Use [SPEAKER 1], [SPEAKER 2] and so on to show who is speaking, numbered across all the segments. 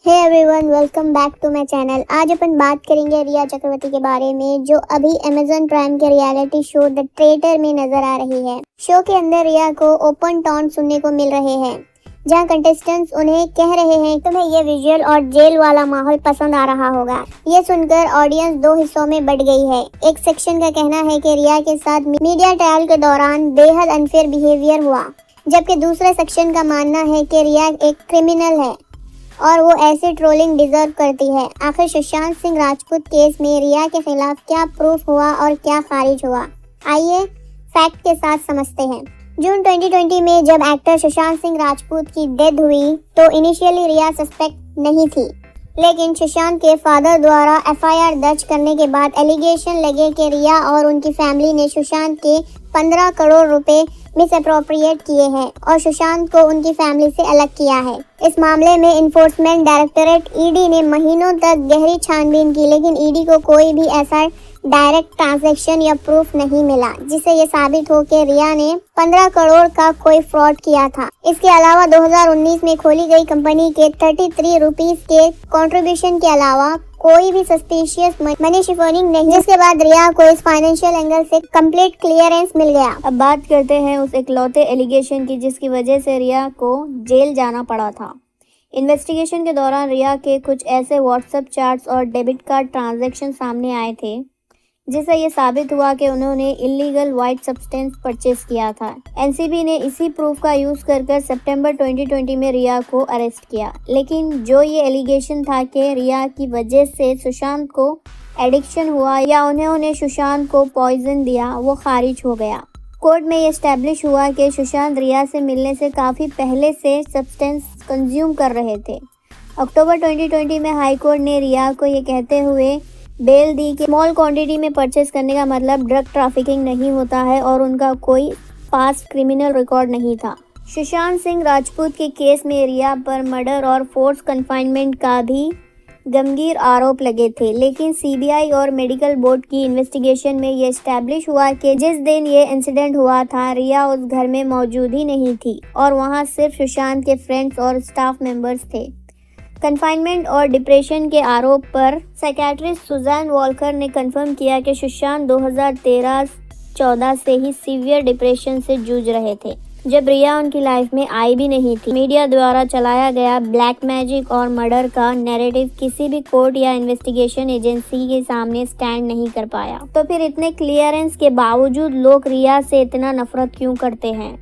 [SPEAKER 1] Hey everyone, welcome back to my channel. आज अपन बात करेंगे रिया चक्रवर्ती के बारे में, जो अभी अमेज़न प्राइम के रियलिटी शो द ट्रेटर में नजर आ रही है। शो के अंदर रिया को ओपन टॉन्ट सुनने को मिल रहे हैं, जहां कंटेस्टेंट्स उन्हें कह रहे हैं तुम्हें ये विजुअल और जेल वाला माहौल पसंद आ रहा होगा। ये सुनकर ऑडियंस दो हिस्सों में बट गई है। एक सेक्शन का कहना है कि रिया के साथ मीडिया ट्रायल के दौरान बेहद अनफेयर बिहेवियर हुआ, जबकि दूसरे सेक्शन का मानना है कि रिया एक क्रिमिनल है और वो ऐसी ट्रोलिंग डिजर्व करती है। आखिर सुशांत सिंह राजपूत केस में रिया के खिलाफ क्या प्रूफ हुआ और क्या खारिज हुआ, आइए फैक्ट के साथ समझते हैं। जून 2020 में जब एक्टर सुशांत सिंह राजपूत की डेथ हुई तो इनिशियली रिया सस्पेक्ट नहीं थी, लेकिन सुशांत के फादर द्वारा एफआईआर दर्ज करने के बाद एलिगेशन लगे कि रिया और उनकी फैमिली ने सुशांत के 15 करोड़ रुपए मिस अप्रोप्रिएट किए हैं और सुशांत को उनकी फैमिली से अलग किया है। इस मामले में इन्फोर्समेंट डायरेक्टरेट ईडी ने महीनों तक गहरी छानबीन की, लेकिन ईडी को कोई भी ऐसा डायरेक्ट ट्रांजैक्शन या प्रूफ नहीं मिला जिससे ये साबित हो कि रिया ने 15 करोड़ का कोई फ्रॉड किया था। इसके अलावा 2019 में खोली गई कंपनी के 33 रुपीस के कंट्रीब्यूशन के अलावा कोई भी सस्पिशियस मनी शिफोनिंग नहीं, जिसके बाद रिया को इस फाइनेंशियल एंगल से कंप्लीट क्लियरेंस मिल गया।
[SPEAKER 2] अब बात करते हैं उस इकलौते एलिगेशन की जिसकी वजह से रिया को जेल जाना पड़ा था। इन्वेस्टिगेशन के दौरान रिया के कुछ ऐसे व्हाट्सएप चैट्स और डेबिट कार्ड ट्रांजैक्शन सामने आए थे जिससे ये साबित हुआ कि उन्होंने इलीगल वाइट सब्सटेंस परचेस किया था। एनसीबी ने इसी प्रूफ का यूज कर सितंबर 2020 में रिया को अरेस्ट किया, लेकिन जो ये एलिगेशन था कि रिया की वजह से सुशांत को एडिक्शन हुआ या उन्होंने सुशांत को पॉइजन दिया, वो खारिज हो गया। कोर्ट में ये एस्टेब्लिश हुआ कि सुशांत रिया से मिलने से काफ़ी पहले से सब्सटेंस कंज्यूम कर रहे थे। अक्टूबर 2020 में हाई कोर्ट ने रिया को ये कहते हुए बेल दी कि स्मॉल क्वांटिटी में परचेस करने का मतलब ड्रग ट्रैफिकिंग नहीं होता है और उनका कोई पास्ट क्रिमिनल रिकॉर्ड नहीं था। सुशांत सिंह राजपूत के केस में रिया पर मर्डर और फोर्स कन्फाइनमेंट का भी गंभीर आरोप लगे थे, लेकिन सीबीआई और मेडिकल बोर्ड की इन्वेस्टिगेशन में ये एस्टैब्लिश हुआ कि जिस दिन ये इंसिडेंट हुआ था रिया उस घर में मौजूद ही नहीं थी और वहाँ सिर्फ सुशांत के फ्रेंड्स और स्टाफ मेंबर्स थे। कन्फाइनमेंट और डिप्रेशन के आरोप पर साइकियाट्रिस्ट सुजैन वॉल्कर ने कंफर्म किया कि सुशांत 2013-14 से ही सीवियर डिप्रेशन से जूझ रहे थे, जब रिया उनकी लाइफ में आई भी नहीं थी। मीडिया द्वारा चलाया गया ब्लैक मैजिक और मर्डर का नैरेटिव किसी भी कोर्ट या इन्वेस्टिगेशन एजेंसी के सामने स्टैंड नहीं कर पाया। तो फिर इतने क्लियरेंस के बावजूद लोग रिया से इतना नफरत क्यों करते हैं?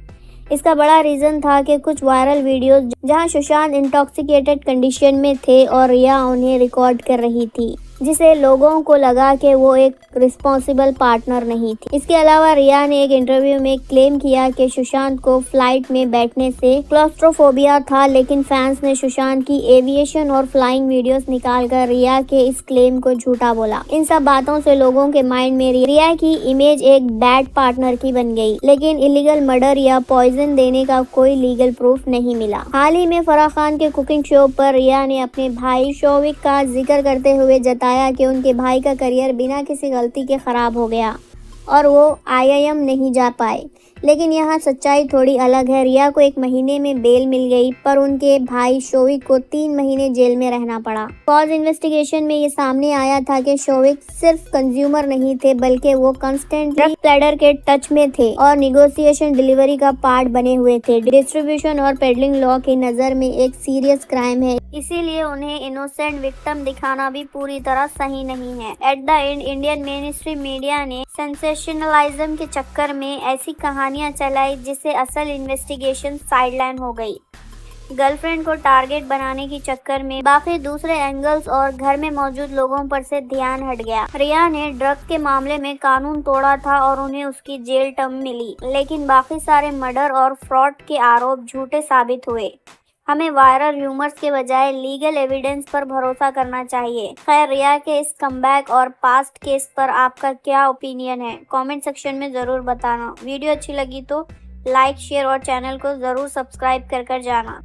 [SPEAKER 2] इसका बड़ा रीज़न था कि कुछ वायरल वीडियोस जहां सुशांत इंटॉक्सिकेटेड कंडीशन में थे और रिया उन्हें रिकॉर्ड कर रही थी, जिसे लोगों को लगा कि वो एक रिस्पॉन्सिबल पार्टनर नहीं थी। इसके अलावा रिया ने एक इंटरव्यू में क्लेम किया कि सुशांत को फ्लाइट में बैठने से क्लॉस्ट्रोफोबिया था, लेकिन फैंस ने सुशांत की एविएशन और फ्लाइंग वीडियोस निकालकर रिया के इस क्लेम को झूठा बोला। इन सब बातों से लोगों के माइंड में रिया की इमेज एक बैड पार्टनर की बन गई, लेकिन इलीगल मर्डर या पॉइजन देने का कोई लीगल प्रूफ नहीं मिला। हाल ही में फराह खान के कुकिंग शो पर रिया ने अपने भाई शौविक का जिक्र करते हुए बताया कि उनके भाई का करियर बिना किसी गलती के खराब हो गया और वो आईआईएम नहीं जा पाए, लेकिन यहाँ सच्चाई थोड़ी अलग है। रिया को 1 महीने में बेल मिल गई, पर उनके भाई शौविक को 3 महीने जेल में रहना पड़ा। कॉज इन्वेस्टिगेशन में ये सामने आया था कि शौविक सिर्फ कंज्यूमर नहीं थे, बल्कि वो कंस्टेंट ड्रग पेडलर के टच में थे और निगोशिएशन डिलीवरी का पार्ट बने हुए थे। डिस्ट्रीब्यूशन और पेडलिंग लॉ की नज़र में एक सीरियस क्राइम है, इसीलिए उन्हें इनोसेंट विक्टिम दिखाना भी पूरी तरह सही नहीं है। At the end Indian main stream media ने सेंसेशनलिज्म के चक्कर में ऐसी कहानियां चलाई जिससे असल इन्वेस्टिगेशन साइडलाइन हो गई। गर्लफ्रेंड को टारगेट बनाने के चक्कर में बाकी दूसरे एंगल्स और घर में मौजूद लोगों पर से ध्यान हट गया। रिया ने ड्रग के मामले में कानून तोड़ा था और उन्हें उसकी जेल टर्म मिली, लेकिन बाकी सारे मर्डर और फ्रॉड के आरोप झूठे साबित हुए। हमें वायरल र्यूमर्स के बजाय लीगल एविडेंस पर भरोसा करना चाहिए। खैर, रिया के इस कमबैक और पास्ट केस पर आपका क्या ओपिनियन है? कमेंट सेक्शन में ज़रूर बताना। वीडियो अच्छी लगी तो लाइक, शेयर और चैनल को ज़रूर सब्सक्राइब कर जाना।